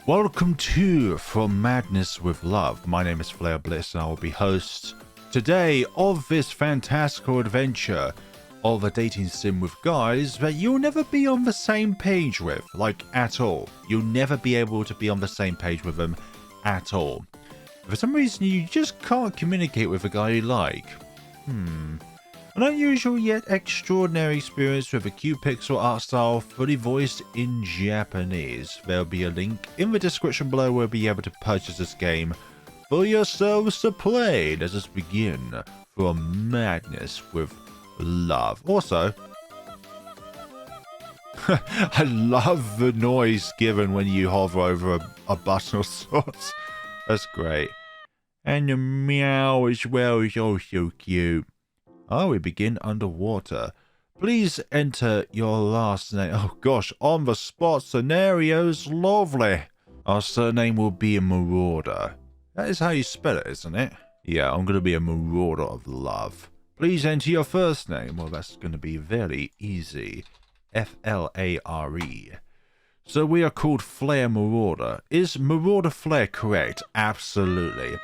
Welcome to From Madness with Love. My name is Flair Bliss and I will be host today of this fantastical adventure of a dating sim with guys that you'll never be on the same page with, like at all. You'll never be able to be on the same page with them at all. For some reason you just can't communicate with a guy you like. An unusual yet extraordinary experience with a cute pixel art style fully voiced in Japanese. There'll be a link in the description below where you'll be able to purchase this game for yourselves to play. Let us begin From Madness with Love. Also, I love the noise given when you hover over a button of sorts. That's great. And the meow as well is also cute. Oh, we begin underwater. Please enter your last name. Oh gosh, on the spot scenarios. Lovely. Our surname will be a Marauder. That is how you spell it, isn't it? Yeah, I'm going to be a Marauder of Love. Please enter your first name. Well, that's going to be very easy. F-L-A-R-E. So we are called Flair Marauder. Is Marauder Flair correct? Absolutely.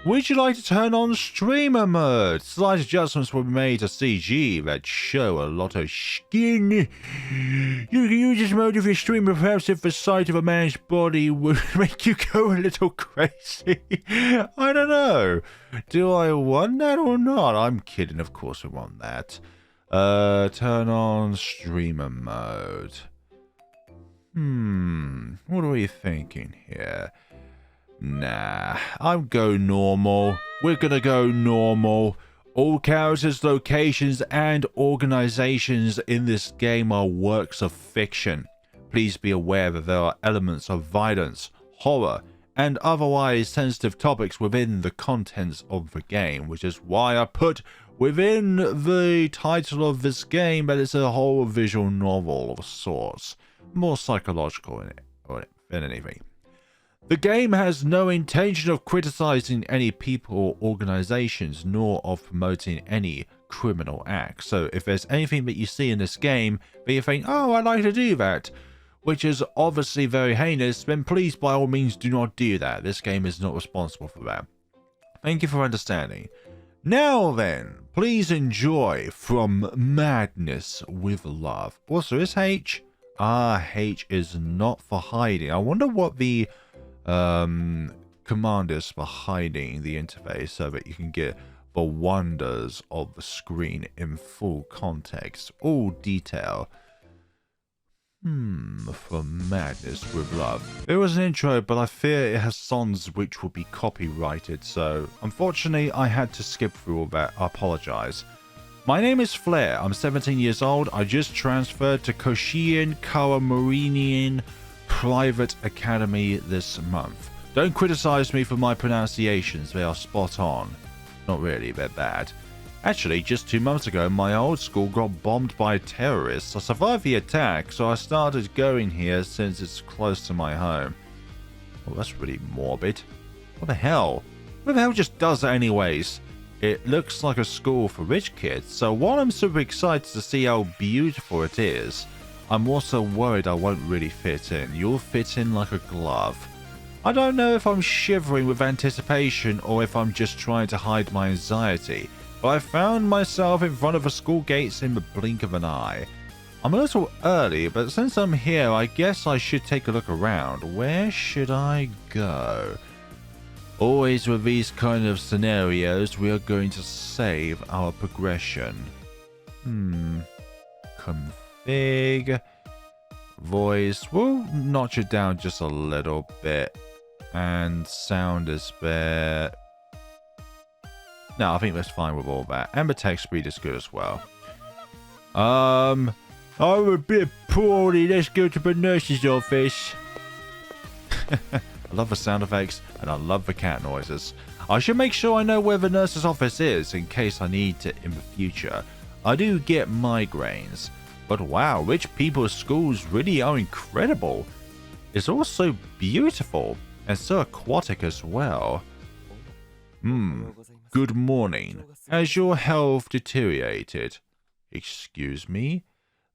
Would you like to turn on streamer mode? Slight adjustments were made to CG that show a lot of skin. You can use this mode if your streamer, perhaps if the sight of a man's body would make you go a little crazy. I don't know. Do I want that or not? I'm kidding, of course I want that. Turn on streamer mode. What are we thinking here? Nah, I'm go normal. We're gonna go normal. All characters, locations, and organizations in this game are works of fiction. Please be aware that there are elements of violence, horror, and otherwise sensitive topics within the contents of the game, which is why I put within the title of this game that it's a whole visual novel of sorts. More psychological in it than anything. The game has no intention of criticizing any people or organizations, nor of promoting any criminal acts. So if there's anything that you see in this game that you think, oh, I'd like to do that, which is obviously very heinous, then please by all means do not do that. This game is not responsible for that. Thank you for understanding. Now then, please enjoy From Madness with Love. Also, is H? H is not for hiding. I wonder what the command is for hiding the interface so that you can get the wonders of the screen in full context, all detail. From Madness with Love. It was an intro, but I fear it has songs which will be copyrighted, so unfortunately I had to skip through all that. I apologize. My name is Flair. I'm 17 years old. I just transferred to Koshian Kawamarinian Private Academy this month. Don't criticize me for my pronunciations, they are spot on. Not really, they're bad. Actually, just 2 months ago, my old school got bombed by terrorists. I survived the attack, so I started going here since it's close to my home. Well, that's really morbid. What the hell? Who the hell just does that anyways? It looks like a school for rich kids, so while I'm super excited to see how beautiful it is, I'm also worried I won't really fit in. You'll fit in like a glove. I don't know if I'm shivering with anticipation or if I'm just trying to hide my anxiety, but I found myself in front of the school gates in the blink of an eye. I'm a little early, but since I'm here, I guess I should take a look around. Where should I go? Always with these kind of scenarios, we are going to save our progression. Config. Voice. We'll notch it down just a little bit. And sound is bit. No, I think that's fine with all that. And the text speed is good as well. I'm a bit poorly. Let's go to the nurse's office. I love the sound effects and I love the cat noises. I should make sure I know where the nurse's office is in case I need it in the future. I do get migraines. But wow, rich people's schools really are incredible. It's also beautiful and so aquatic as well. Good morning. Has your health deteriorated? Excuse me?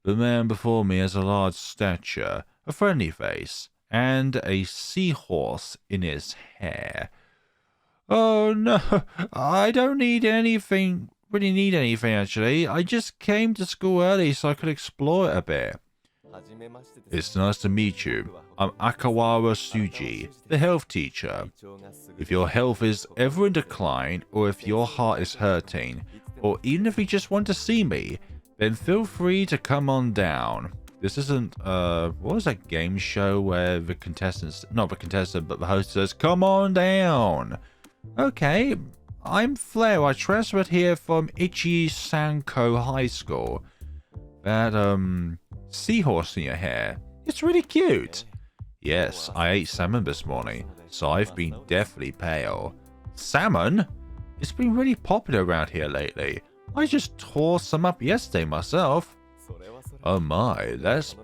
The man before me has a large stature, a friendly face, and a seahorse in his hair. Oh no, I don't need anything, really need anything actually. I just came to school early so I could explore it a bit. It's nice to meet you. I'm Akawara Suji, the health teacher. If your health is ever in decline, or if your heart is hurting, or even if you just want to see me, then feel free to come on down. This isn't, what was that game show where the contestants, not the contestant, but the host says, come on down. Okay, I'm Flare. I transferred here from Ichi-Sanko High School. That, seahorse in your hair, it's really cute. Yes, I ate salmon this morning, so I've been deathly pale. Salmon? It's been really popular around here lately. I just tore some up yesterday myself. Oh my, that's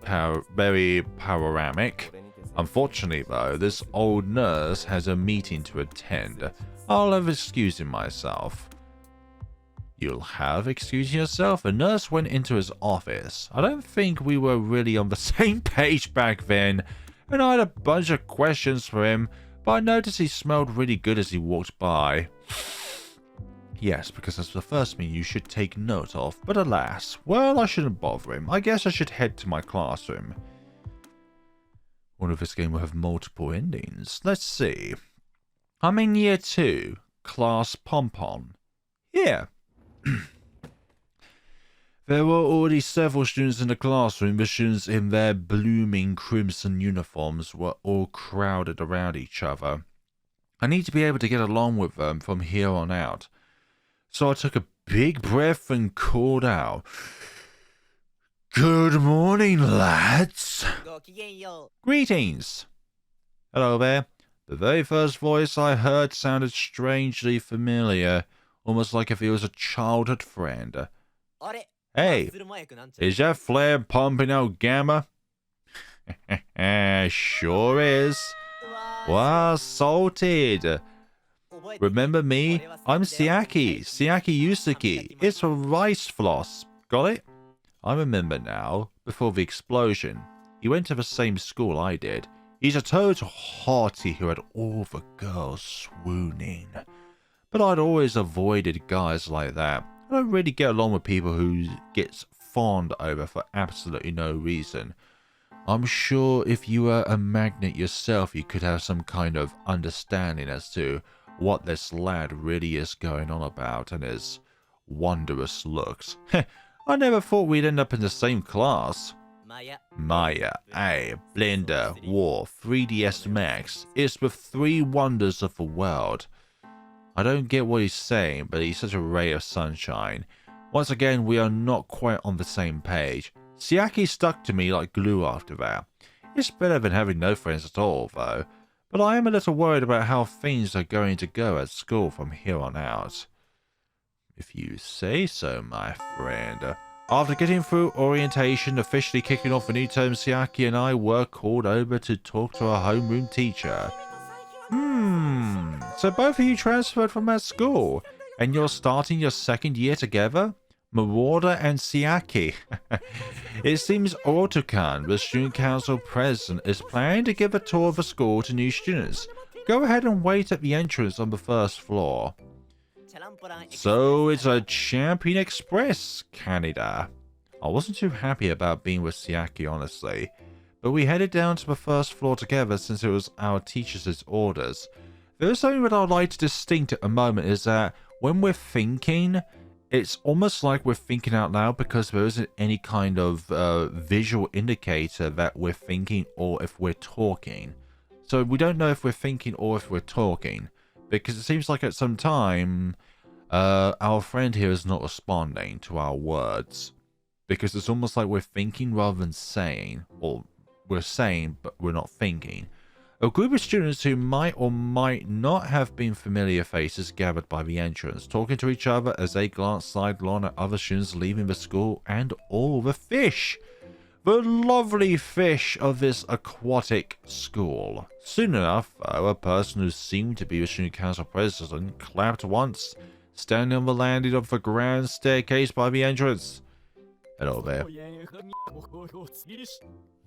very panoramic. Unfortunately though, this old nurse has a meeting to attend. I'll have excusing myself. You'll have excusing yourself? A nurse went into his office. I don't think we were really on the same page back then, and I had a bunch of questions for him, but I noticed he smelled really good as he walked by. Yes, because that's the first thing you should take note of, but alas, well, I shouldn't bother him. I guess I should head to my classroom. Wonder if this game will have multiple endings. Let's see. I'm in year 2, class Pompon. Yeah. There were already several students in the classroom. The students in their blooming crimson uniforms were all crowded around each other. I need to be able to get along with them from here on out. So I took a big breath and called out, "Good morning, lads." Greetings. Hello there. The very first voice I heard sounded strangely familiar, almost like if he was a childhood friend. Hey, is that Flare pumping out gamma? Sure is. Wow, salted. Remember me? I'm Siaki Yusuke. It's a rice floss. Got it? I remember now, before the explosion. He went to the same school I did. He's a total hottie who had all the girls swooning. But I'd always avoided guys like that. I don't really get along with people who gets fawned over for absolutely no reason. I'm sure if you were a magnet yourself, you could have some kind of understanding as to what this lad really is going on about and his wondrous looks. I never thought we'd end up in the same class. Maya, A, Blender, War, 3DS Max. It's the 3 wonders of the world. I don't get what he's saying, but he's such a ray of sunshine. Once again, we are not quite on the same page. Siaki stuck to me like glue after that. It's better than having no friends at all, though. But I am a little worried about how things are going to go at school from here on out. If you say so, my friend. After getting through orientation, officially kicking off a new term, Siaki and I were called over to talk to our homeroom teacher. So both of you transferred from that school, and you're starting your 2nd year together? Marauder and Siaki. It seems Otokan, the student council president, is planning to give a tour of the school to new students. Go ahead and wait at the entrance on the 1st floor. So it's a Champion Express, Canada. I wasn't too happy about being with Siaki, honestly, but we headed down to the 1st floor together since it was our teacher's orders. There is something that I'd like to distinct at the moment is that when we're thinking, it's almost like we're thinking out loud because there isn't any kind of visual indicator that we're thinking or if we're talking. So we don't know if we're thinking or if we're talking, because it seems like at some time our friend here is not responding to our words, because it's almost like we're thinking rather than saying, or we're saying but we're not thinking. A group of students who might or might not have been familiar faces gathered by the entrance, talking to each other as they glanced sidelong at other students leaving the school and all the fish. The lovely fish of this aquatic school. Soon enough, though, a person who seemed to be the student council president clapped once, standing on the landing of the grand staircase by the entrance. Hello there.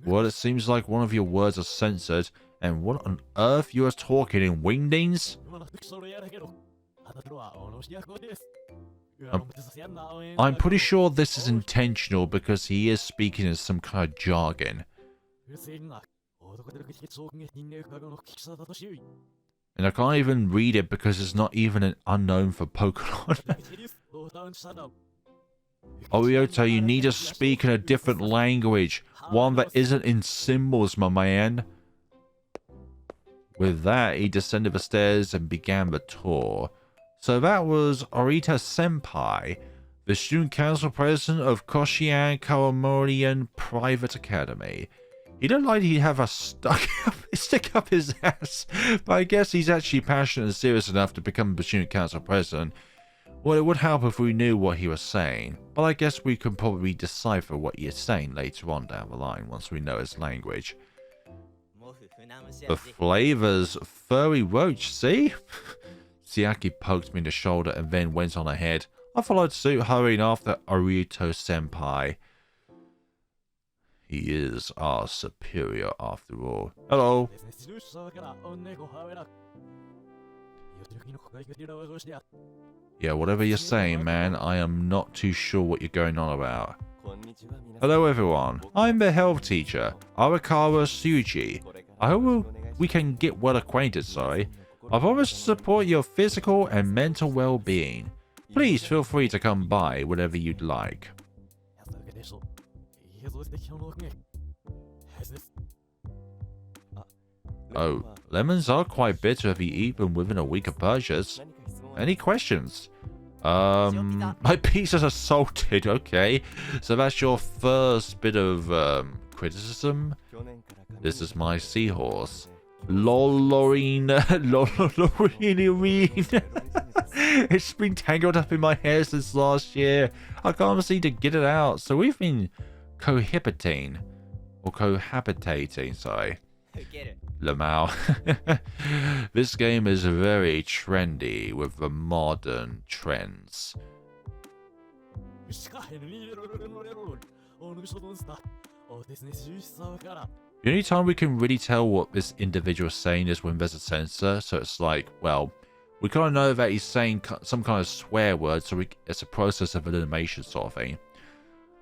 Well, it seems like one of your words are censored. And what on earth you are talking in Wingdings? I'm pretty sure this is intentional because he is speaking in some kind of jargon. And I can't even read it because it's not even an unknown for Pokemon. Orioto, you need to speak in a different language. One that isn't in symbols, my man. With that, he descended the stairs and began the tour. So that was Orita Senpai, the student council president of Koshian Kawamorian Private Academy. He looked like he'd have a stick up his ass, but I guess he's actually passionate and serious enough to become the student council president. Well, it would help if we knew what he was saying, but I guess we can probably decipher what he is saying later on down the line once we know his language. The flavors, furry roach, see? Siaki poked me in the shoulder and then went on ahead. I followed suit, hurrying after Orito Senpai. He is our superior after all. Hello. Yeah, whatever you're saying, man, I am not too sure what you're going on about. Hello everyone, I'm the health teacher, Arakawa Suji. I hope we can get well acquainted, sorry. I promise to support your physical and mental well-being. Please feel free to come by whenever you'd like. Oh, lemons are quite bitter if you eat them within a week of purchase. Any questions? My pizzas are salted, okay. So that's your first bit of criticism? This is my seahorse. Lolorine. It's been tangled up in my hair since last year. I can't seem to get it out. So we've been cohabitating. Or cohabitating, sorry. Lamau. This game is very trendy with the modern trends. The only time we can really tell what this individual is saying is when there's a censor. So it's like, well, we kind of know that he's saying some kind of swear word, so it's a process of elimination sort of thing.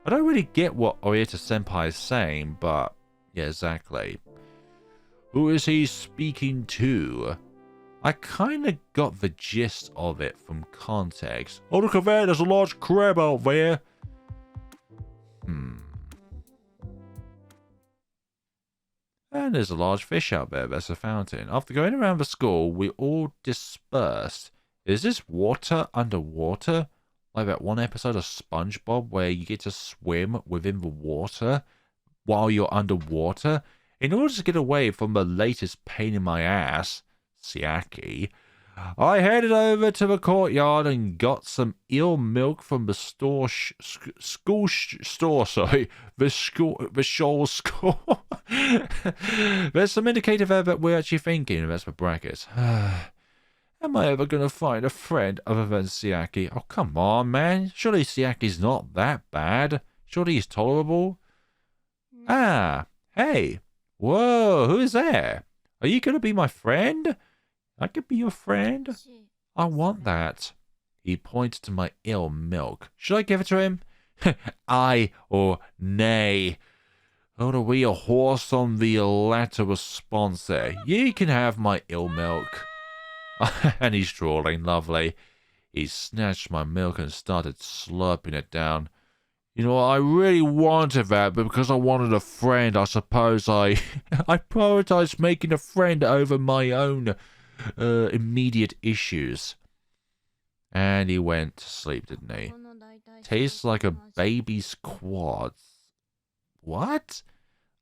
I don't really get what Orita Senpai is saying, but yeah, exactly. Who is he speaking to? I kind of got the gist of it from context. Oh, look at that, there's a large crab out there. And there's a large fish out there. There's a fountain. After going around the school, we all dispersed. Is this water underwater? Like that one episode of SpongeBob where you get to swim within the water while you're underwater? In order to get away from the latest pain in my ass, Siaki, I headed over to the courtyard and got some eel milk from the school store. There's some indicator there that we're actually thinking. That's for brackets. Am I ever going to find a friend other than Siaki? Oh, come on, man. Surely Siaki's not that bad. Surely he's tolerable. Ah, hey. Whoa, who is there? Are you going to be my friend? I could be your friend. I want that. He pointed to my eel milk. Should I give it to him? Aye or nay? Oh, to be a horse on the latter response there. You can have my eel milk. And he's drawling, lovely. He snatched my milk and started slurping it down. You know, I really wanted that, but because I wanted a friend, I suppose I prioritized making a friend over my own immediate issues. And he went to sleep, didn't he? Tastes like a baby's quads. What?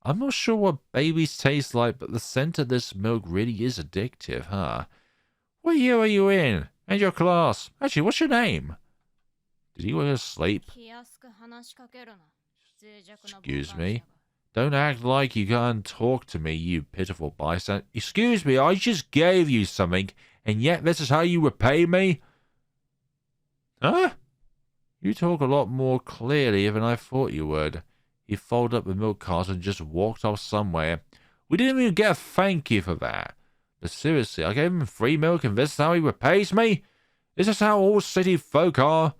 I'm not sure what babies taste like, but the scent of this milk really is addictive, huh? What year are you in? And your class? Actually, what's your name? Did he go to sleep? Excuse me? Don't act like you can't talk to me, you pitiful bystander. Excuse me, I just gave you something, and yet this is how you repay me? Huh? You talk a lot more clearly than I thought you would. He folded up the milk carton and just walked off somewhere. We didn't even get a thank you for that. But seriously, I gave him free milk and this is how he repays me? Is this how all city folk are?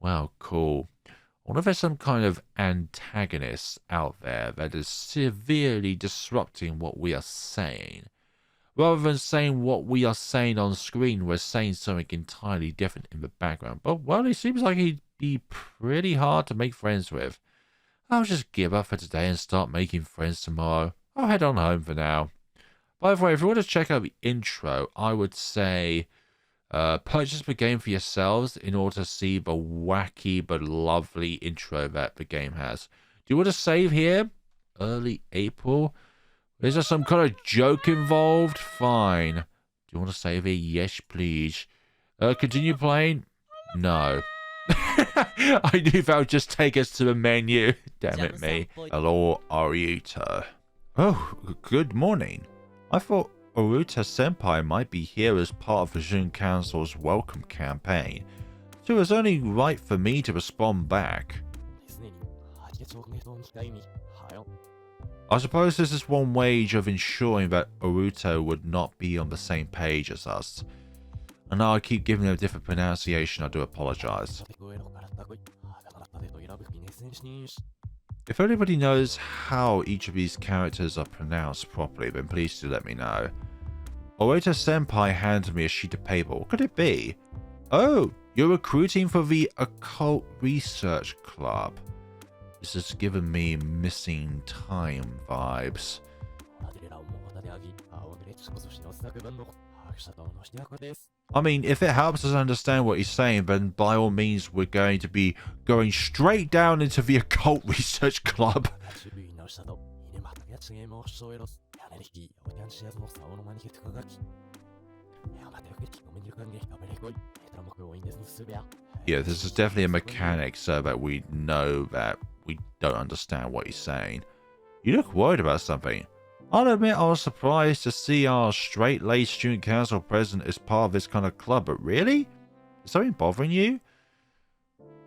Well, cool. I wonder if there's some kind of antagonist out there that is severely disrupting what we are saying. Rather than saying what we are saying on screen, we're saying something entirely different in the background. But, well, he seems like he'd be pretty hard to make friends with. I'll just give up for today and start making friends tomorrow. I'll head on home for now. By the way, if you want to check out the intro, I would say purchase the game for yourselves in order to see the wacky but lovely intro that the game has. Do you want to save here? Early April? Is there some kind of joke involved? Fine. Do you want to save here? Yes, please. Continue playing? No. I knew that would just take us to the menu. Damn it, me. Hello, Aruta. Oh, good morning. I thought Aruta Senpai might be here as part of the Jun Council's welcome campaign, so it was only right for me to respond back. I suppose this is one way of ensuring that Aruto would not be on the same page as us. And now I keep giving it a different pronunciation, I do apologize. If anybody knows how each of these characters are pronounced properly, then please do let me know. Aruto Senpai handed me a sheet of paper. What could it be? Oh, you're recruiting for the Occult Research Club. This has given me missing time vibes. I mean, if it helps us understand what he's saying, then by all means we're going to be going straight down into the Occult Research Club. Yeah, this is definitely a mechanic so that we know that we don't understand what he's saying. You look worried about something. I'll admit I was surprised to see our straight-laced student council president as part of this kind of club, but really? Is something bothering you?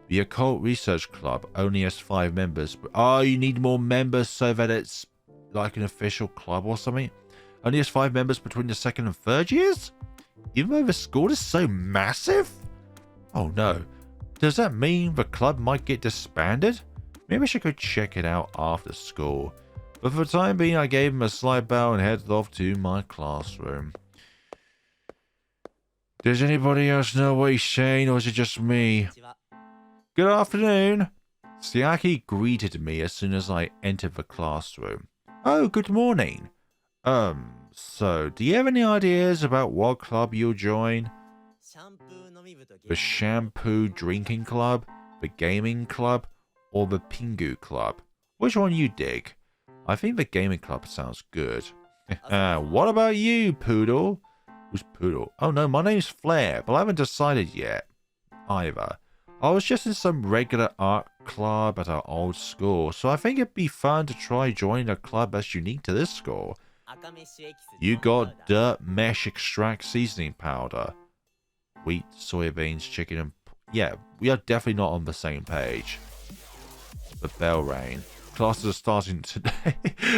The Occult Research Club only has 5 members. Oh, you need more members so that it's like an official club or something? Only has 5 members between the 2nd and 3rd years? Even though the school is so massive? Oh no. Does that mean the club might get disbanded? Maybe I should go check it out after school. But for the time being, I gave him a slight bow and headed off to my classroom. Does anybody else know what he's saying, or is it just me? Good afternoon. Sayaki greeted me as soon as I entered the classroom. Oh, good morning. So, do you have any ideas about what club you'll join? The Shampoo Drinking Club, the Gaming Club, or the Pingu Club? Which one you dig? I think the Gaming Club sounds good. What about you, Poodle? Who's Poodle? Oh no, my name's Flair, but I haven't decided yet. Either. I was just in some regular art club at our old school, so I think it'd be fun to try joining a club that's unique to this school. You got dirt mesh extract seasoning powder. Wheat, soybeans, chicken, and... Yeah, we are definitely not on the same page. The bell rang. Classes are starting today.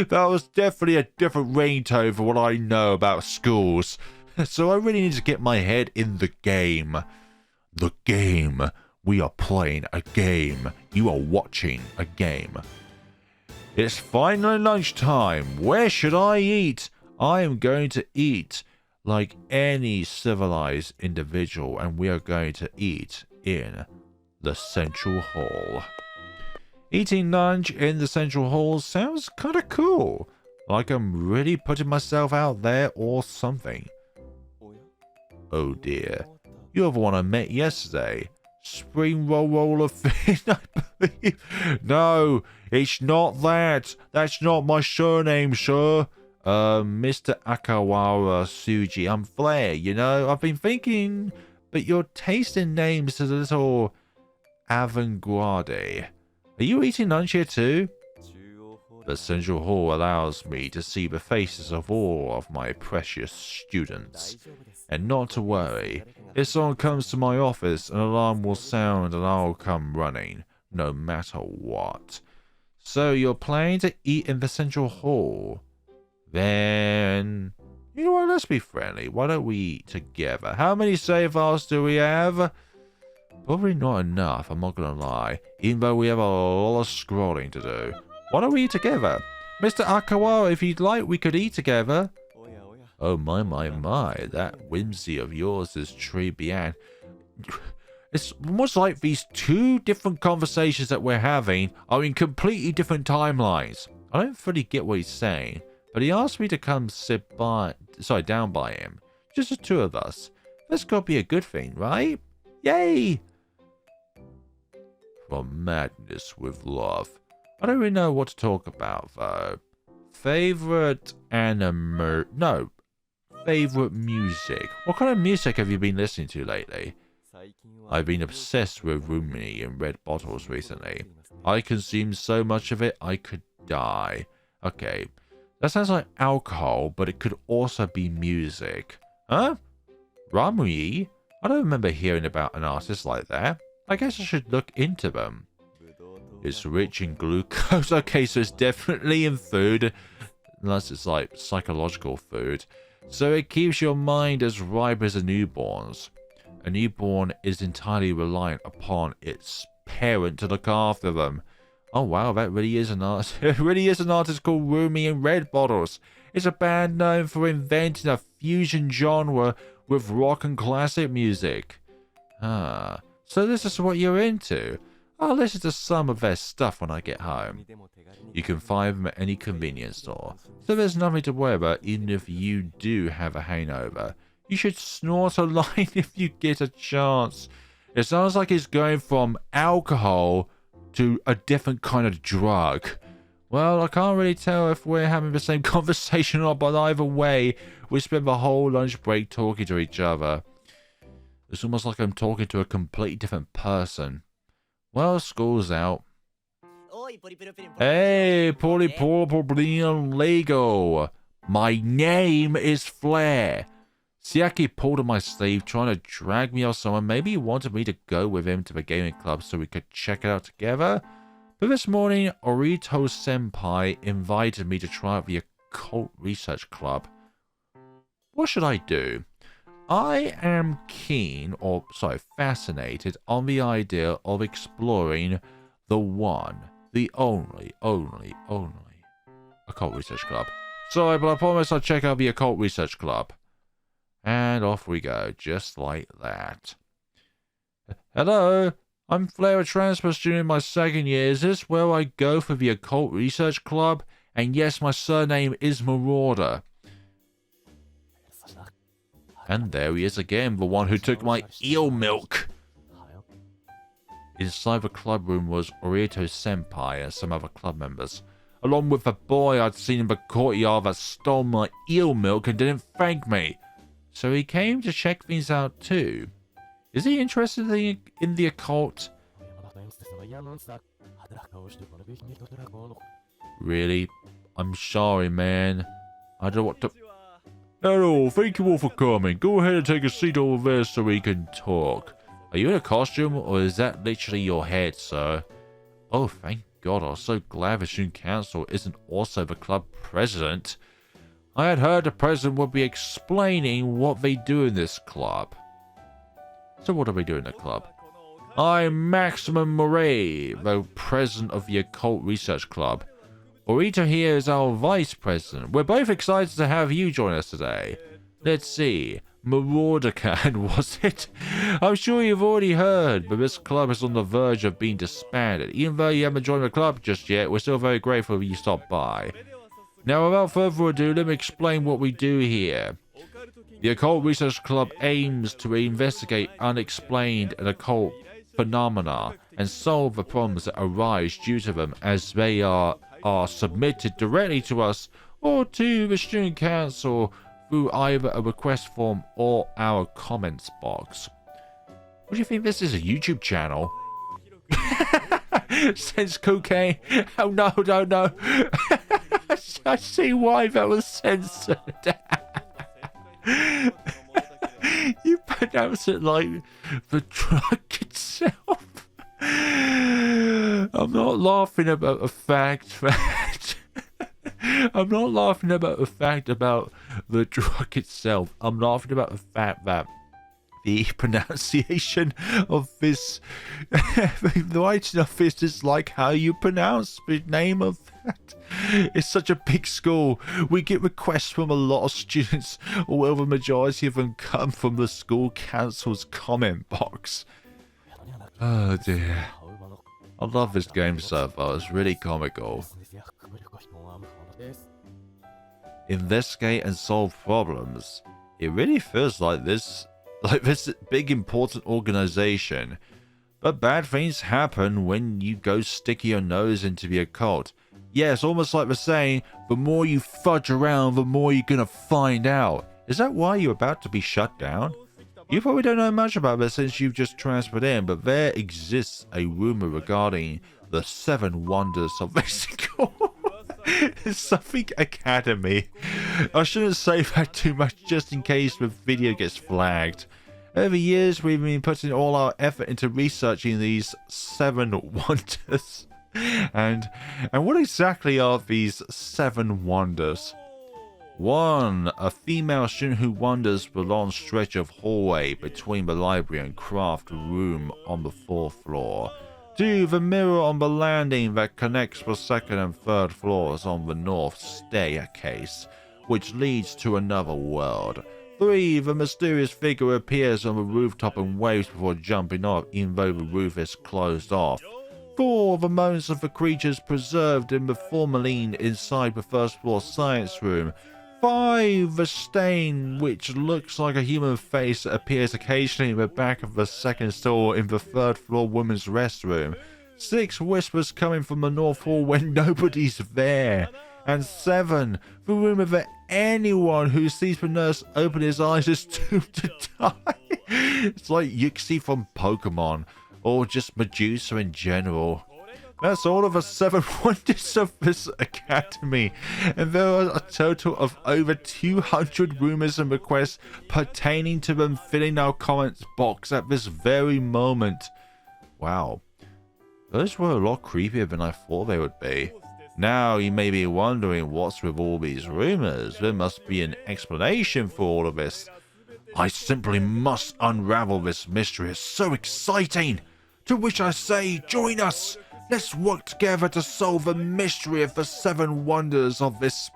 That was definitely a different ringtone for what I know about schools. So I really need to get my head in the game. The game. We are playing a game. You are watching a game. It's finally lunchtime. Where should I eat? I am going to eat like any civilized individual, and we are going to eat in the Central Hall. Eating lunch in the Central Hall sounds kind of cool. Like I'm really putting myself out there or something. Oh dear. You're the one I met yesterday. Spring roller Finn, I believe. No, it's not that. That's not my surname, sir. Mr. Akawara Suji. I'm Flair, you know. I've been thinking, but your taste in names is a little avant-garde. Are you eating lunch here too? The Central Hall allows me to see the faces of all of my precious students. And not to worry, If someone comes to my office, an alarm will sound and I'll come running, no matter what. So you're planning to eat in the central hall? Then, you know what, let's be friendly. Why don't we eat together? How many save files do we have? Probably not enough, I'm not gonna lie. Even though we have a lot of scrolling to do. Why don't we eat together? Mr. Akawa, if you'd like, we could eat together. Oh my, that whimsy of yours is très bien. It's almost like these two different conversations that we're having are in completely different timelines. I don't fully get what he's saying, but he asked me to come down by him. Just the two of us. That's gotta be a good thing, right? Yay! From madness with love. I don't really know what to talk about, though. Favorite anime... No. Favorite music. What kind of music have you been listening to lately? I've been obsessed with Rumi and red bottles recently. I consume so much of it, I could die. Okay. That sounds like alcohol, but it could also be music. Huh? Ramui? I don't remember hearing about an artist like that. I guess I should look into them. It's rich in glucose. Okay, so it's definitely in food. Unless it's like psychological food. So it keeps your mind as ripe as a newborn's. A newborn is entirely reliant upon its parent to look after them. Oh wow, that really is an artist. It really is an artist called Rumi and Red Bottles. It's a band known for inventing a fusion genre with rock and classic music. Ah, so this is what you're into. I'll listen to some of their stuff when I get home. You can find them at any convenience store, so there's nothing to worry about even if you do have a hangover. You should snort a line if you get a chance. It sounds like it's going from alcohol to a different kind of drug. Well, I can't really tell if we're having the same conversation or not, but either way, we spend the whole lunch break talking to each other. It's almost like I'm talking to a completely different person. Well, school's out. Hey, Lego. My name is Flair. Siaki pulled on my sleeve, trying to drag me off somewhere. Maybe he wanted me to go with him to the gaming club so we could check it out together. But this morning, Orito Senpai invited me to try out the occult research club. What should I do? I am fascinated on the idea of exploring the one, the only occult research club. Sorry, but I promise I'll check out the occult research club. And off we go, just like that. Hello, I'm Flair, a transfer student in my second year. Is this where I go for the occult research club? And yes, my surname is Marauder. And there he is again, the one who took my eel milk. Inside the club room was Orito Senpai and some other club members, along with the boy I'd seen in the courtyard that stole my eel milk and didn't thank me. So he came to check things out too. Is he interested in the occult? Really? I'm sorry, man. I don't know what to... Hello, thank you all for coming. Go ahead and take a seat over there so we can talk. Are you in a costume, or is that literally your head, sir? Oh, thank God. I was so glad the student council isn't also the club president. I had heard the president would be explaining what they do in this club. So what do we do in the club? I'm Maximum Murray, the president of the Occult Research Club. Orito here is our vice president. We're both excited to have you join us today. Let's see. Maraudercan, was it? I'm sure you've already heard, but this club is on the verge of being disbanded. Even though you haven't joined the club just yet, we're still very grateful you stopped by. Now, without further ado, let me explain what we do here. The Occult Research Club aims to investigate unexplained and occult phenomena and solve the problems that arise due to them as they are submitted directly to us or to the student council through either a request form or our comments box. What do you think, this is a YouTube channel? Sense cocaine? Oh no, no, no. I see why that was censored. You put pronounce it like the drug itself. I'm not laughing about the fact that I'm not laughing about the fact about the drug itself. I'm laughing about the fact that the pronunciation of this, the writing of this is like how you pronounce the name of that. It's such a big school. We get requests from a lot of students, although the majority of them come from the school council's comment box. Oh dear. I love this game so far. It's really comical. Investigate and solve problems. It really feels like this big important organization. But bad things happen when you go stick your nose into the occult. Yeah, it's almost like they're saying, the more you fudge around, the more you're gonna find out. Is that why you're about to be shut down? You probably don't know much about this since you've just transferred in, but there exists a rumor regarding the 7 wonders of Mexico. Something Academy. I shouldn't say that too much just in case the video gets flagged. Over the years, we've been putting all our effort into researching these 7 wonders. And what exactly are these 7 wonders? 1. A female student who wanders the long stretch of hallway between the library and craft room on the 4th floor. 2. The mirror on the landing that connects the 2nd and 3rd floors on the north staircase, which leads to another world. 3. The mysterious figure appears on the rooftop and waves before jumping off, even though the roof is closed off. 4. The moans of the creatures preserved in the formalin inside the 1st floor science room. 5. The stain, which looks like a human face, appears occasionally in the back of the 2nd store in the 3rd floor women's restroom. 6. Whispers coming from the north hall when nobody's there. And 7. The rumor that anyone who sees the nurse open his eyes is doomed to die. It's like Yuxi from Pokemon, or just Medusa in general. That's all of the 7 wonders of this academy, and there are a total of over 200 rumors and requests pertaining to them filling our comments box at this very moment. Wow, those were a lot creepier than I thought they would be. Now you may be wondering what's with all these rumors. There must be an explanation for all of this. I simply must unravel this mystery. It's so exciting! To which I say, join us! Let's work together to solve the mystery of the 7 wonders of this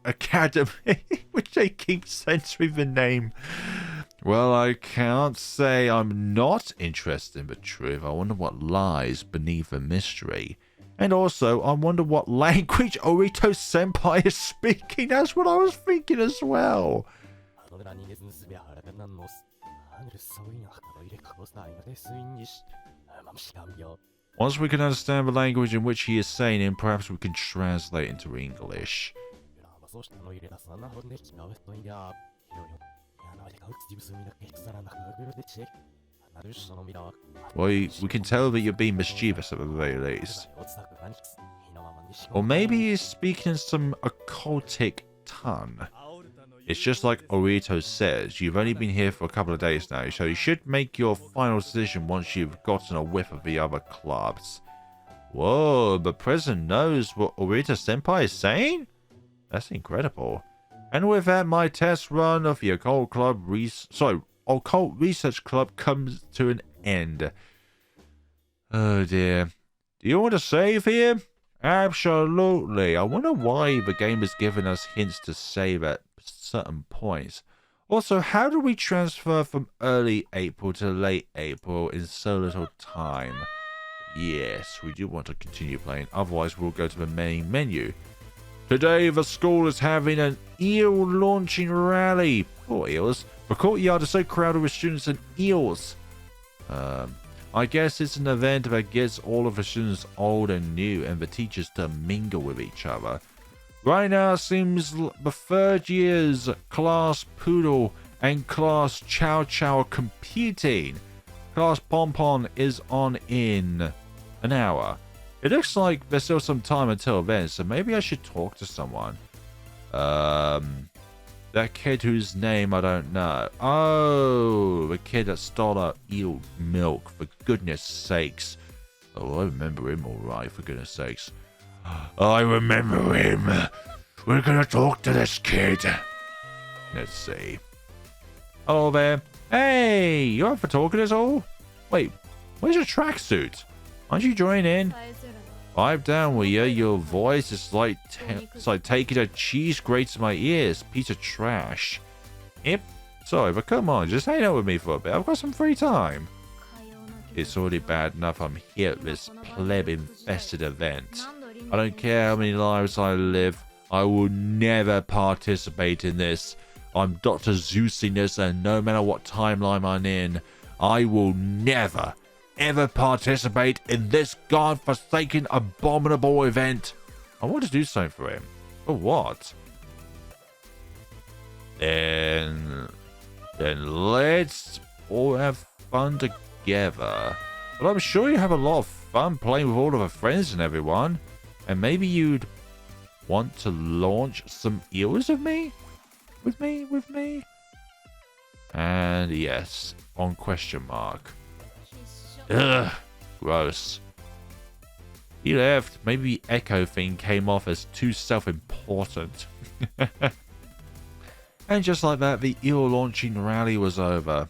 academy, which they keep censoring the name. Well, I can't say I'm not interested in the truth. I wonder what lies beneath the mystery. And also, I wonder what language Orito Senpai is speaking. That's what I was thinking as well. Once we can understand the language in which he is saying it, perhaps we can translate into English. Well, we can tell that you're being mischievous at the very least. Or maybe he's speaking in some occultic tongue. It's just like Orito says, you've only been here for a couple of days now, so you should make your final decision once you've gotten a whiff of the other clubs. Whoa, the president knows what Orito Senpai is saying? That's incredible. And with that, my test run of the Occult Research Club comes to an end. Oh dear. Do you want to save here? Absolutely. I wonder why the game is giving us hints to save at certain points. Also, how do we transfer from early April to late April in so little time? Yes, we do want to continue playing, otherwise we'll go to the main menu. Today the school is having an eel launching rally. Poor eels. The courtyard is so crowded with students and eels. I guess it's an event that gets all of the students old and new and the teachers to mingle with each other. Right now it seems the 3rd years class Poodle and class Chow Chow are competing. Class Pom Pom is on in an hour. It looks like there's still some time until then, so maybe I should talk to someone. That kid whose name I don't know. Oh, the kid that stole our eel milk, for goodness sakes. Oh, I remember him all right, for goodness sakes. I remember him. We're gonna talk to this kid. Let's see. Hello there. Hey, you up for talking at all? Wait, where's your tracksuit? Why don't you join in? Pipe down, will you? Your voice is like it's like taking a cheese grate to my ears. Piece of trash. Yep. Sorry, but come on, just hang out with me for a bit. I've got some free time. It's already bad enough I'm here at this pleb-infested event. I don't care how many lives I live. I will never participate in this. I'm Dr. Zeusiness, and no matter what timeline I'm in, I will never, ever participate in this godforsaken, abominable event. I want to do something for him. For what? Then let's all have fun together. But I'm sure you have a lot of fun playing with all of our friends and everyone. And maybe you'd want to launch some eels with me? With me? And yes, on question mark. Ugh, gross. He left. Maybe the echo thing came off as too self-important. And just like that, the eel launching rally was over.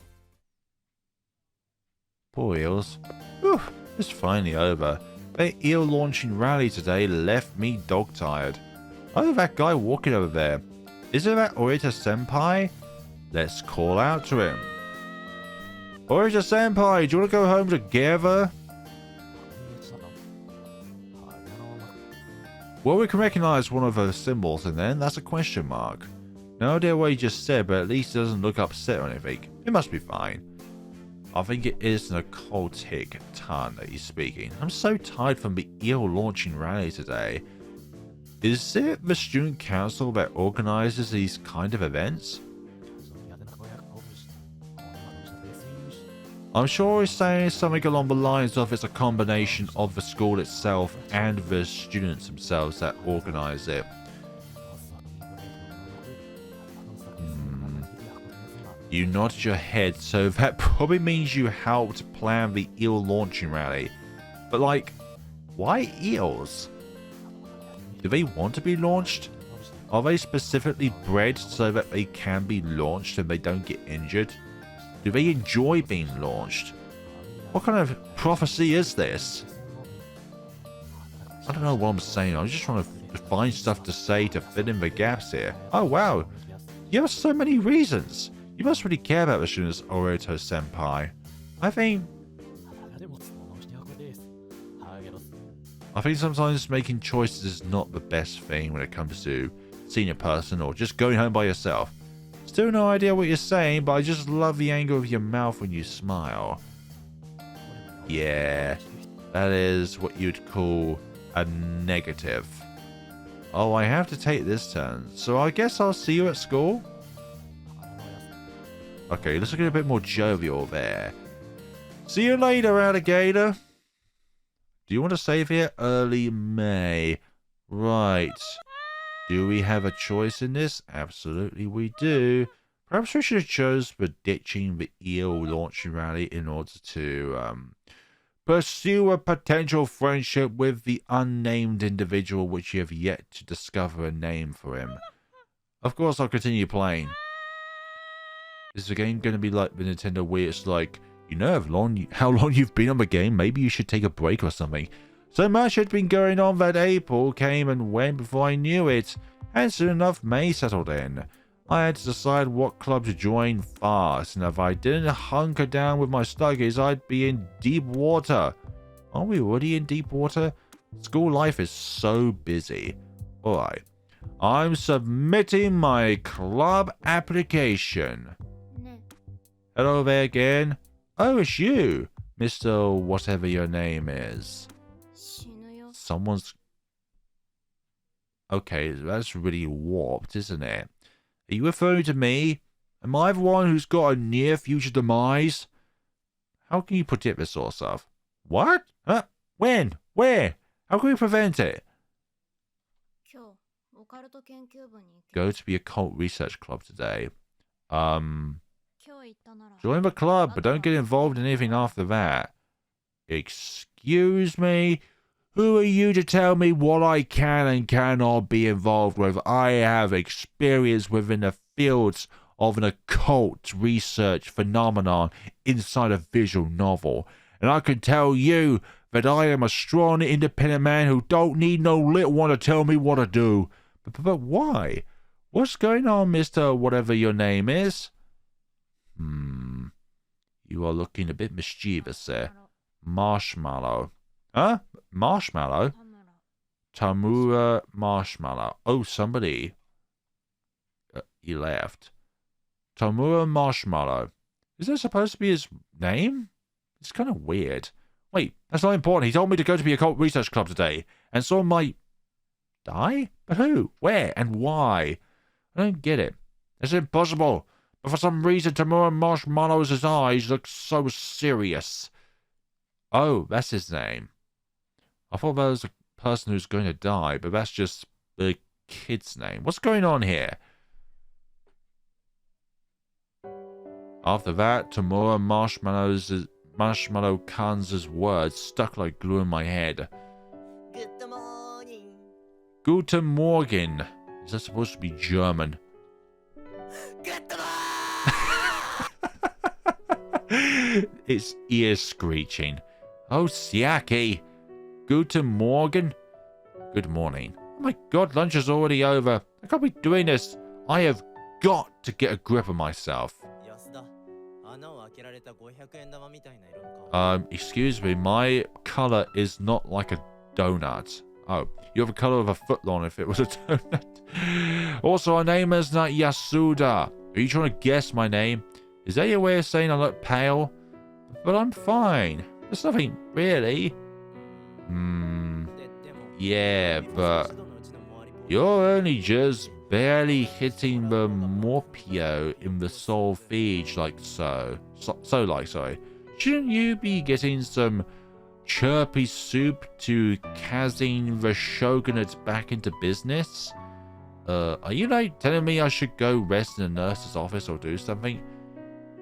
Poor eels. Whew, it's finally over. The eel launching rally today left me dog-tired. Oh, that guy walking over there. Is it that Orita Senpai? Let's call out to him. Orita Senpai, do you want to go home together? Well, we can recognize one of her symbols and then that's a question mark. No idea what he just said, but at least he doesn't look upset or anything. It must be fine. I think it is an occultic tongue that he's speaking. I'm so tired from the eel launching rally today. Is it the student council that organizes these kind of events? I'm sure he's saying something along the lines of it's a combination of the school itself and the students themselves that organize it. You nodded your head, so that probably means you helped plan the eel launching rally. But like, why eels? Do they want to be launched? Are they specifically bred so that they can be launched and they don't get injured? Do they enjoy being launched? What kind of prophecy is this? I don't know what I'm saying. I'm just trying to find stuff to say to fill in the gaps here. Oh wow, you have so many reasons. You must really care about the students, Oroto Senpai. I think sometimes making choices is not the best thing when it comes to seeing a person or just going home by yourself. Still no idea what you're saying, but I just love the angle of your mouth when you smile. Yeah, that is what you'd call a negative. Oh, I have to take this turn, so I guess I'll see you at school? Okay, let's look at a bit more jovial there. See you later, alligator. Do you want to save here? Early May. Right. Do we have a choice in this? Absolutely we do. Perhaps we should have chose for ditching the eel launching rally in order to pursue a potential friendship with the unnamed individual which you have yet to discover a name for him. Of course I'll continue playing. Is the game going to be like the Nintendo Wii? It's like, you know how long you've been on the game, maybe you should take a break or something. So much had been going on that April came and went before I knew it, and soon enough May settled in. I had to decide what club to join fast, and if I didn't hunker down with my studies, I'd be in deep water. Aren't we already in deep water? School life is so busy. Alright, I'm submitting my club application. Hello there again. Oh, it's you, Mr. Whatever your name is. Someone's... Okay, that's really warped, isn't it? Are you referring to me? Am I the one who's got a near future demise? How can you predict this sort of stuff? What? When? Where? How can we prevent it? Go to the occult research club today. Join the club, but don't get involved in anything after that. Excuse me? Who are you to tell me what I can and cannot be involved with? I have experience within the fields of an occult research phenomenon inside a visual novel. And I can tell you that I am a strong, independent man who don't need no little one to tell me what to do. But why? What's going on, Mr. Whatever your name is? You are looking a bit mischievous there. Marshmallow. Huh? Marshmallow? Tamura Marshmallow. Oh, somebody. He left. Tamura Marshmallow. Is that supposed to be his name? It's kind of weird. Wait, that's not important. He told me to go to the occult research club today. And someone might die? But who? Where? And why? I don't get it. It's impossible. But for some reason, Tamura Marshmallow's eyes look so serious. Oh, that's his name. I thought that was a person who's going to die, but that's just the kid's name. What's going on here? After that, Tamura Marshmallow Khan's words stuck like glue in my head. Good morning. Guten Morgen. Is that supposed to be German? Good morning. It's ear screeching. Oh, Siaki. Guten Morgen. Good morning. Oh my god, lunch is already over. I can't be doing this. I have got to get a grip of myself. Excuse me, my color is not like a donut. Oh, you have a color of a footlong if it was a donut. Also, our name is not Yasuda. Are you trying to guess my name? Is that your way of saying I look pale? But I'm fine. There's nothing really. Yeah, but you're only just barely hitting the Morpio in the solfege like so. Sorry. Shouldn't you be getting some chirpy soup to kazing the shogunate back into business? Are you like telling me I should go rest in a nurse's office or do something?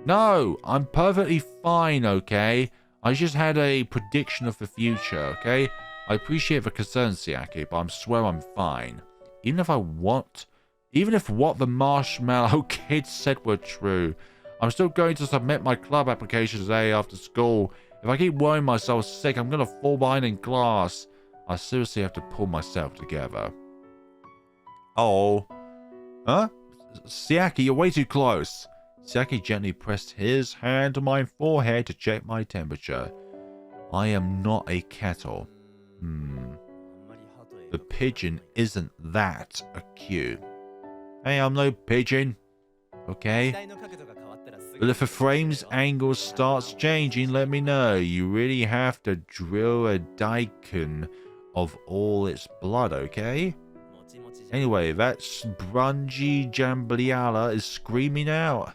No, I'm perfectly fine, okay? I just had a prediction of the future, okay? I appreciate the concern, Siaki, but I swear I'm fine. Even if what the Marshmallow Kid said were true, I'm still going to submit my club application today after school. If I keep worrying myself sick, I'm going to fall behind in class. I seriously have to pull myself together. Oh. Huh? Siaki, you're way too close. Siaki gently pressed his hand to my forehead to check my temperature. I am not a kettle. The pigeon isn't that acute. Hey, I'm no pigeon. Okay? But if the frame's angle starts changing, let me know. You really have to drill a daikon of all its blood, okay? Anyway, that sprungy jambliala is screaming out.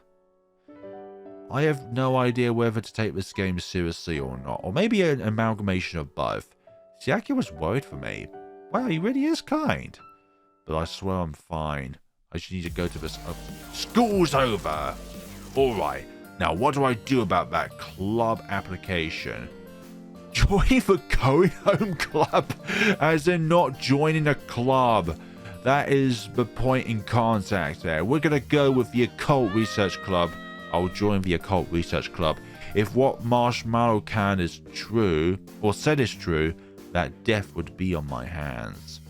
I have no idea whether to take this game seriously or not. Or maybe an amalgamation of both. Siaki was worried for me. Wow, he really is kind. But I swear I'm fine. I just need to go to this... School's over! Alright, now what do I do about that club application? Join the Going Home Club? As in not joining a club. That is the point in contact there. We're going to go with the Occult Research Club. I'll join the Occult Research Club. If what Marshmallow Khan is true, or said is true, that death would be on my hands.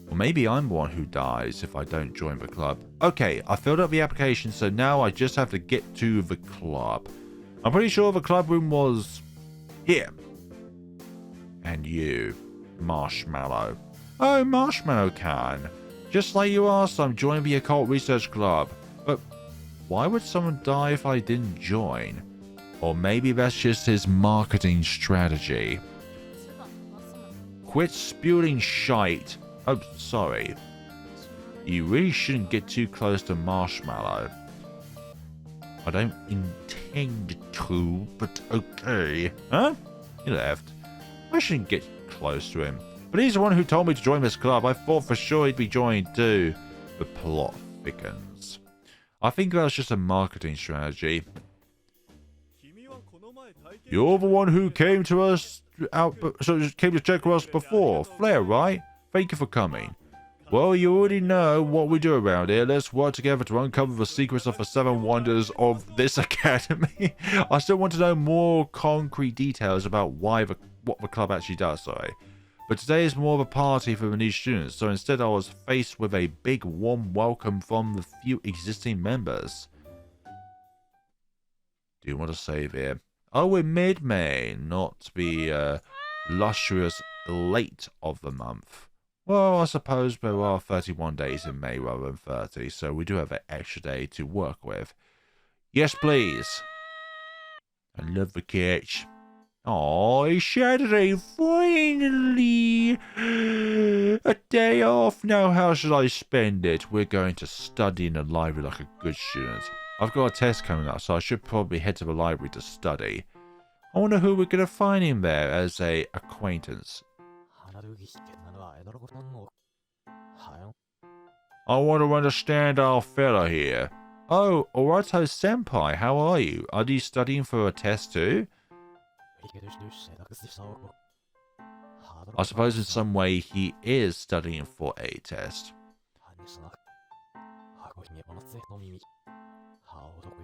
Or maybe I'm the one who dies if I don't join the club. Okay, I filled up the application, so now I just have to get to the club. I'm pretty sure the club room was here. And you, Marshmallow. Oh, Marshmallow Khan. Just like you asked, I'm joining the Occult Research Club. But why would someone die if I didn't join? Or maybe that's just his marketing strategy. Quit spewing shite. Oh, sorry. You really shouldn't get too close to Marshmallow. I don't intend to, but okay. Huh? He left. I shouldn't get close to him. But But he's the one who told me to join this club. I thought for sure he'd be joining too. The plot thickens. I think that was just a marketing strategy. You're the one who came to us came to check us before. Flair, right? Thank you for coming. Well, you already know what we do around here. Let's work together to uncover the secrets of the 7 wonders of this academy. I still want to know more concrete details about what the club actually does, sorry. But today is more of a party for the new students, so instead I was faced with a big warm welcome from the few existing members. Do you want to save here? Oh, we're mid-May, not the lustrous late of the month. Well, I suppose there are 31 days in May rather than 30, so we do have an extra day to work with. Yes, please. I love the catch. Oh, it's Saturday, finally! A day off. Now how should I spend it? We're going to study in the library like a good student. I've got a test coming up, so I should probably head to the library to study. I wonder who we're going to find in there as a acquaintance. I want to understand our fella here. Oh, Orato Senpai, how are you? Are you studying for a test too? I suppose in some way he is studying for a test.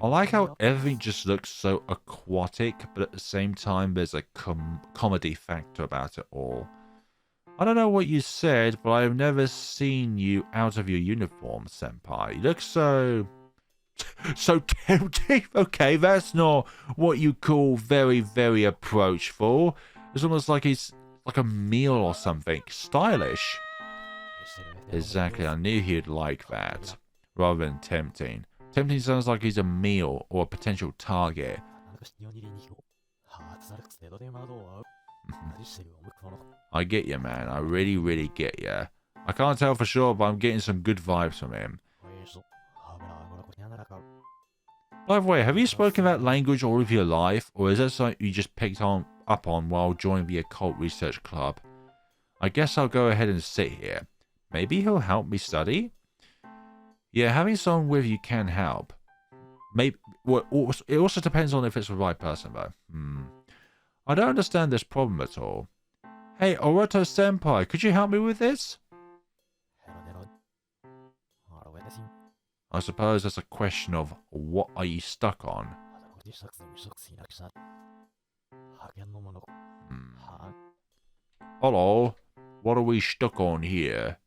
I like how everything just looks so aquatic, but at the same time there's a comedy factor about it all. I don't know what you said, but I've never seen you out of your uniform, Senpai. You look so tempting. Okay, that's not what you call very, very approachful. It's almost like he's like a meal or something. Stylish. Exactly, I knew he'd like that. Rather than tempting. Tempting sounds like he's a meal or a potential target. I get you, man. I really, really get you. I can't tell for sure, but I'm getting some good vibes from him. By the way, have you spoken that language all of your life, or is that something you just picked up on while joining the occult research club? I guess I'll go ahead and sit here. Maybe he'll help me study? Yeah, having someone with you can help. Maybe. Well, it also depends on if it's the right person, though. I don't understand this problem at all. Hey, Orato Senpai, could you help me with this? I suppose that's a question of what are you stuck on? Hello, what are we stuck on here?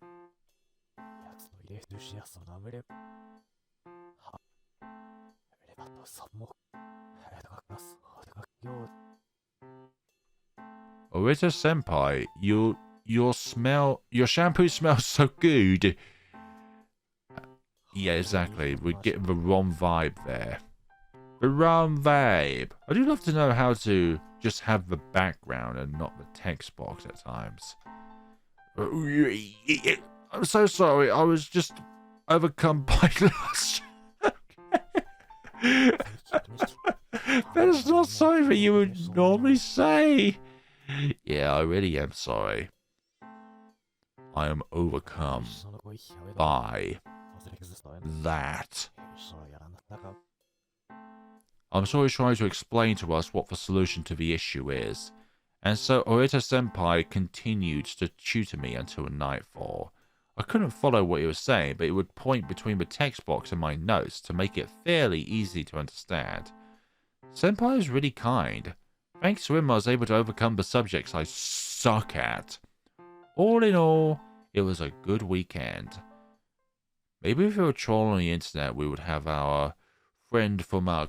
Orita Senpai, your shampoo smells so good. Yeah, exactly. We're getting the wrong vibe there. The wrong vibe. I do love to know how to just have the background and not the text box at times. I'm so sorry. I was just overcome by lust. That is not something that you would normally say. Yeah, I really am sorry. I am overcome by that. I'm sure he's trying to explain to us what the solution to the issue is. And so Orita Senpai continued to tutor me until nightfall. I couldn't follow what he was saying, but it would point between the text box and my notes to make it fairly easy to understand. Senpai is really kind. Thanks to him, I was able to overcome the subjects I suck at. All in all, it was a good weekend. Maybe if we were trolling on the internet, we would have our friend from our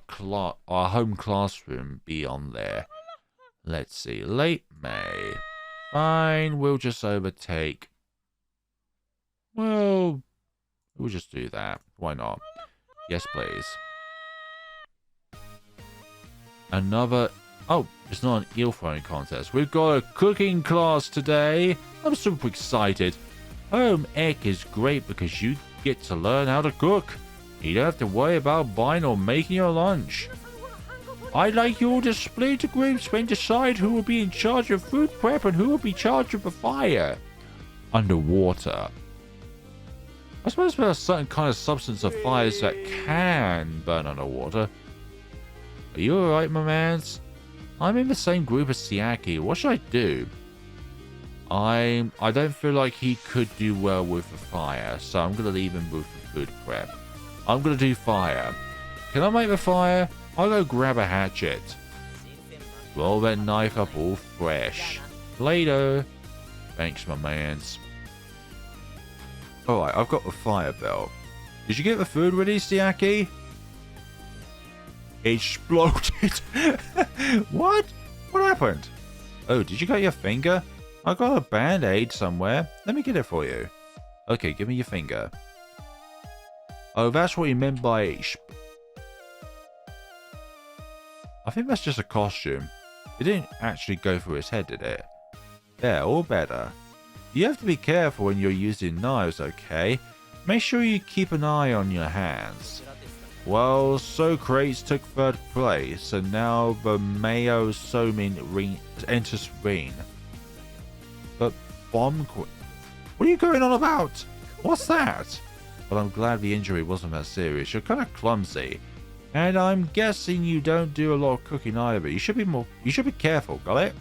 home classroom be on there. Let's see, late May. Fine, we'll just overtake. Well, we'll just do that. Why not? Yes, please. Another... Oh, it's not an eel throwing contest. We've got a cooking class today. I'm super excited. Home ec is great because you get to learn how to cook. You don't have to worry about buying or making your lunch. I'd like you all to split into groups and decide who will be in charge of food prep and who will be in charge of the fire. underwater. I suppose there are certain kind of substance of fires that can burn underwater. Are you alright, my mans? I'm in the same group as Siaki. What should I do? I don't feel like he could do well with the fire, so I'm gonna leave him with the food prep. I'm gonna do fire. Can I make the fire? I'll go grab a hatchet. Roll that knife up all fresh. Later. Thanks, my mans. Alright, I've got the fire belt. Did you get the food ready, Siaki? Exploded. What? What happened? Oh, did you cut your finger? I got a band-aid somewhere. Let me get it for you. Okay, give me your finger. Oh, that's what you meant by... I think that's just a costume. It didn't actually go through his head, did it? There, all better. You have to be careful when you're using knives, okay? Make sure you keep an eye on your hands. Well, Socrates took third place, and now the Mayo Somin ring enters ring. But Bomb Queen... What are you going on about? What's that? Well, I'm glad the injury wasn't that serious. You're kind of clumsy. And I'm guessing you don't do a lot of cooking either. You should be careful, got it?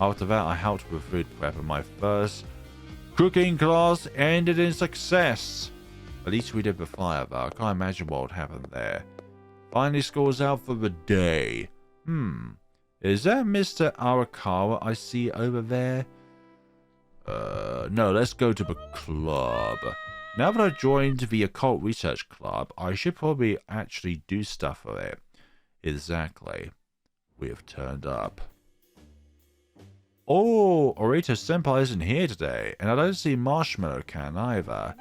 After that, I helped with food prep, and my first cooking class ended in success. At least we did the fire, though. I can't imagine what would happen there. Finally scores out for the day. Is that Mr. Arakawa I see over there? No, let's go to the club. Now that I've joined the Occult Research Club, I should probably actually do stuff for it. Exactly. We have turned up. Oh, Orito Senpai isn't here today, and I don't see Marshmallow Can either.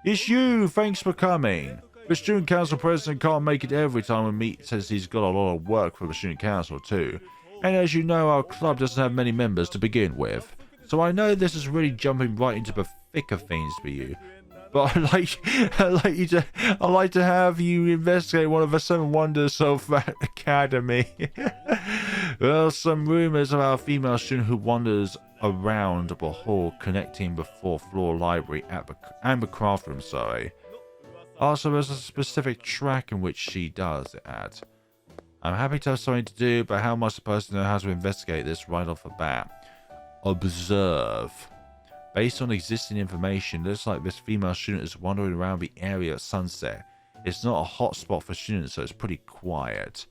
It's you! Thanks for coming! The Student Council President can't make it every time we meet since he's got a lot of work for the Student Council too. And as you know, our club doesn't have many members to begin with. So I know this is really jumping right into the thick of things for you. But I'd like to have you investigate one of the 7 wonders of that academy. There are some rumors about a female student who wanders around the hall connecting the 4th floor library and the craft room, sorry. Also, there's a specific track in which she does it at. I'm happy to have something to do, but how am I supposed to know how to investigate this right off the bat? Observe. Based on existing information, it looks like this female student is wandering around the area at sunset. It's not a hot spot for students, so it's pretty quiet.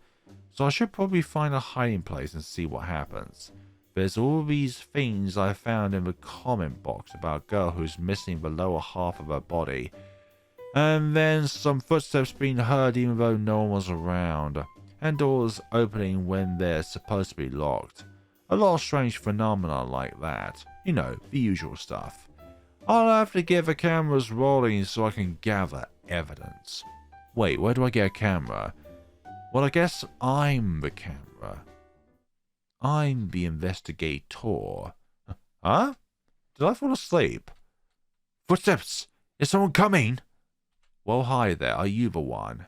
So I should probably find a hiding place and see what happens. There's all these things I found in the comment box about a girl who's missing the lower half of her body. And then some footsteps being heard even though no one was around. And doors opening when they're supposed to be locked. A lot of strange phenomena like that. You know, the usual stuff. I'll have to get the cameras rolling so I can gather evidence. Wait, where do I get a camera? Well, I guess I'm the camera. I'm the investigator. Huh? Did I fall asleep? Footsteps! Is someone coming? Well, hi there. Are you the one?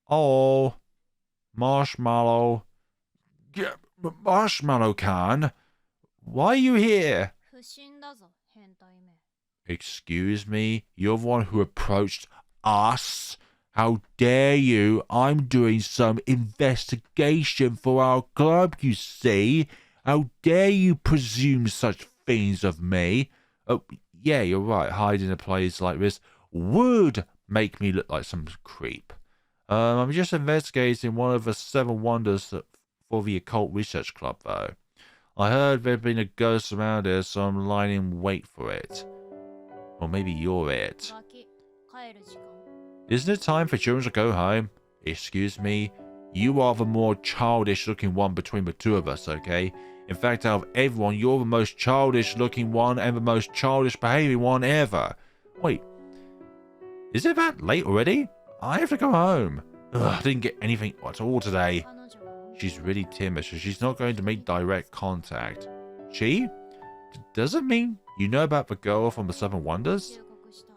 Oh, Marshmallow. Yeah, Marshmallow Can. Why are you here? Excuse me? You're the one who approached us? How dare you? I'm doing some investigation for our club, you see. How dare you presume such things of me? Oh, yeah, you're right. Hiding a place like this would make me look like some creep. I'm just investigating one of the 7 wonders for the Occult Research Club, though. I heard there'd been a ghost around here, so I'm lying in wait for it. Or maybe you're it. Isn't it time for children to go home? Excuse me? You are the more childish-looking one between the two of us, okay? In fact, out of everyone, you're the most childish-looking one and the most childish-behaving one ever. Wait. Is it that late already? I have to go home. Ugh, I didn't get anything at all today. She's really timid, so she's not going to make direct contact. She? Does it mean you know about the girl from the 7 Wonders?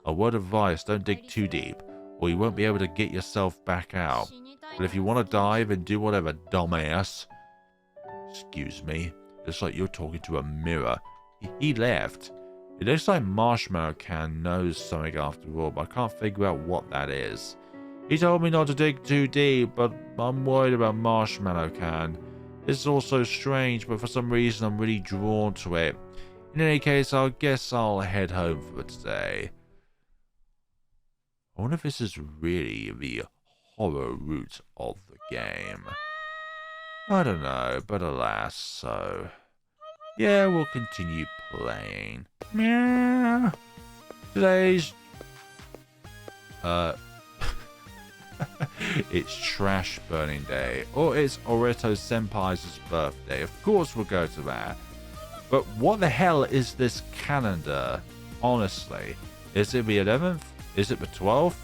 A word of advice, don't dig too deep, or you won't be able to get yourself back out. But if you want to dive and do whatever, dumbass. Excuse me. It's like you're talking to a mirror. he left. It looks like Marshmallow Can knows something after all, but I can't figure out what that is. He told me not to dig too deep, but I'm worried about Marshmallow Can. It's all so strange, but for some reason I'm really drawn to it. In any case, I guess I'll head home for today. I wonder if this is really the horror route of the game. I don't know, but alas, so... yeah, we'll continue playing. Meow. Today's... it's trash burning day, or it's Oreto Senpai's birthday. Of course we'll go to that. But what the hell is this calendar? Honestly, is it the 11th? Is it the 12th?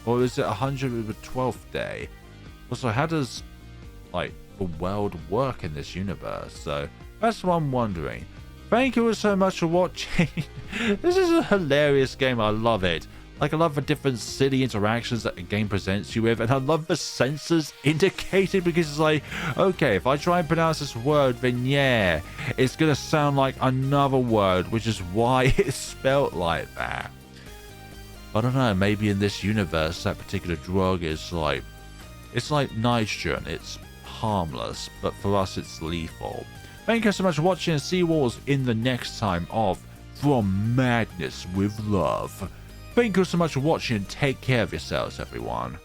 Or is it 112th day? Also, how does, like, the world work in this universe? So, that's what I'm wondering. Thank you all so much for watching. This is a hilarious game. I love it. Like, I love the different silly interactions that the game presents you with, and I love the sensors indicated, because it's like, okay, if I try and pronounce this word, then yeah, it's gonna sound like another word, which is why it's spelt like that. I don't know, maybe in this universe, that particular drug is like, it's like nitrogen, it's harmless, but for us it's lethal. Thank you so much for watching, and see you all in the next time of From Madness with Love. Thank you so much for watching, and take care of yourselves, everyone.